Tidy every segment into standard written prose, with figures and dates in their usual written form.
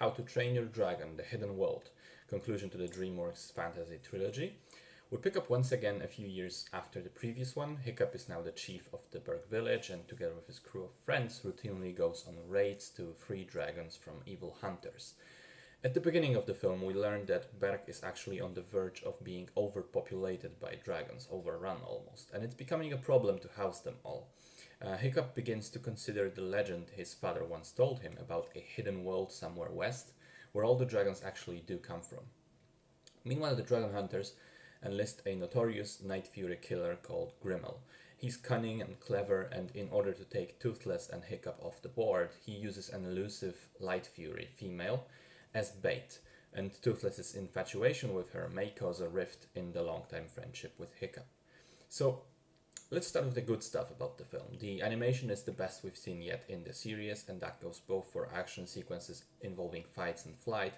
How to Train Your Dragon, The Hidden World, conclusion to the DreamWorks fantasy trilogy. We pick up once again a few years after the previous one. Hiccup is now the chief of the Berg village and together with his crew of friends routinely goes on raids to free dragons from evil hunters. At the beginning of the film, we learn that Berg is actually on the verge of being overpopulated by dragons, overrun almost, and it's becoming a problem to house them all. Hiccup begins to consider the legend his father once told him about a hidden world somewhere west, where all the dragons actually do come from. Meanwhile, the dragon hunters enlist a notorious Night Fury killer called Grimmel. He's cunning and clever, and in order to take Toothless and Hiccup off the board, he uses an elusive Light Fury female as bait, and Toothless's infatuation with her may cause a rift in the long-time friendship with Hiccup. So, let's start with the good stuff about the film. The animation is the best we've seen yet in the series, and that goes both for action sequences involving fights and flight,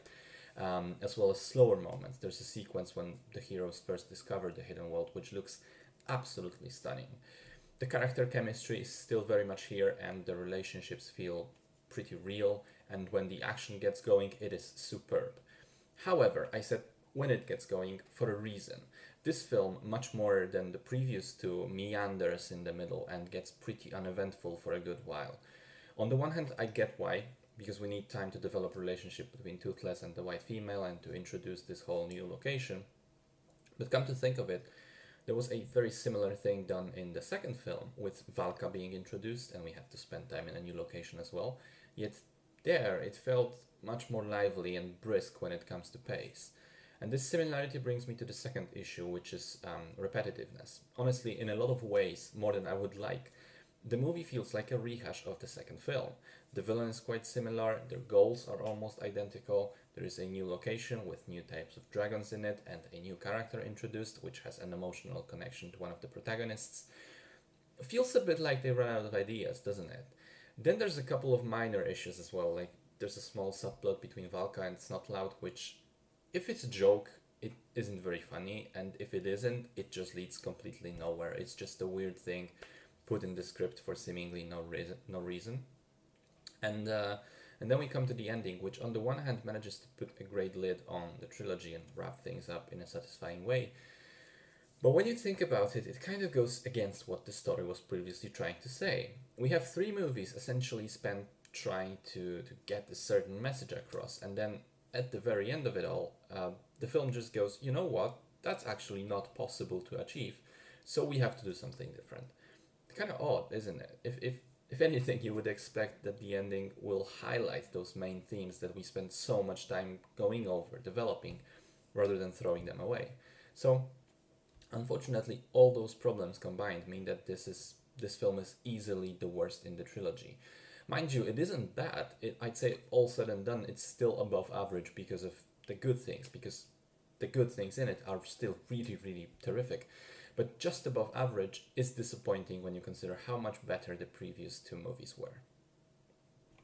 as well as slower moments. There's a sequence when the heroes first discover the hidden world, which looks absolutely stunning. The character chemistry is still very much here, and the relationships feel pretty real, and when the action gets going, it is superb. However, I said when it gets going for a reason. This film, much more than the previous two, meanders in the middle and gets pretty uneventful for a good while. On the one hand, I get why, because we need time to develop a relationship between Toothless and the white female and to introduce this whole new location. But come to think of it, there was a very similar thing done in the second film, with Valka being introduced, and we had to spend time in a new location as well. Yet there, it felt much more lively and brisk when it comes to pace. And this similarity brings me to the second issue, which is repetitiveness. Honestly, in a lot of ways, more than I would like. The movie feels like a rehash of the second film. The villain is quite similar, their goals are almost identical, there is a new location with new types of dragons in it, and a new character introduced, which has an emotional connection to one of the protagonists. It feels a bit like they ran out of ideas, doesn't it? Then there's a couple of minor issues as well, like there's a small subplot between Valka and Snotlout, which, if it's a joke, it isn't very funny, and if it isn't, it just leads completely nowhere. It's just a weird thing put in the script for seemingly no reason. And then we come to the ending, which on the one hand manages to put a great lid on the trilogy and wrap things up in a satisfying way. But when you think about it, it kind of goes against what the story was previously trying to say. We have 3 movies essentially spent trying to get a certain message across, and then at the very end of it all, the film just goes, you know what, that's actually not possible to achieve, so we have to do something different. It's kind of odd, isn't it? If anything, you would expect that the ending will highlight those main themes that we spent so much time going over, developing, rather than throwing them away. So, unfortunately, all those problems combined mean that this film is easily the worst in the trilogy. Mind you, it isn't bad. I'd say all said and done, it's still above average because of the good things, because the good things in it are still really, really terrific. But just above average is disappointing when you consider how much better the previous 2 movies were.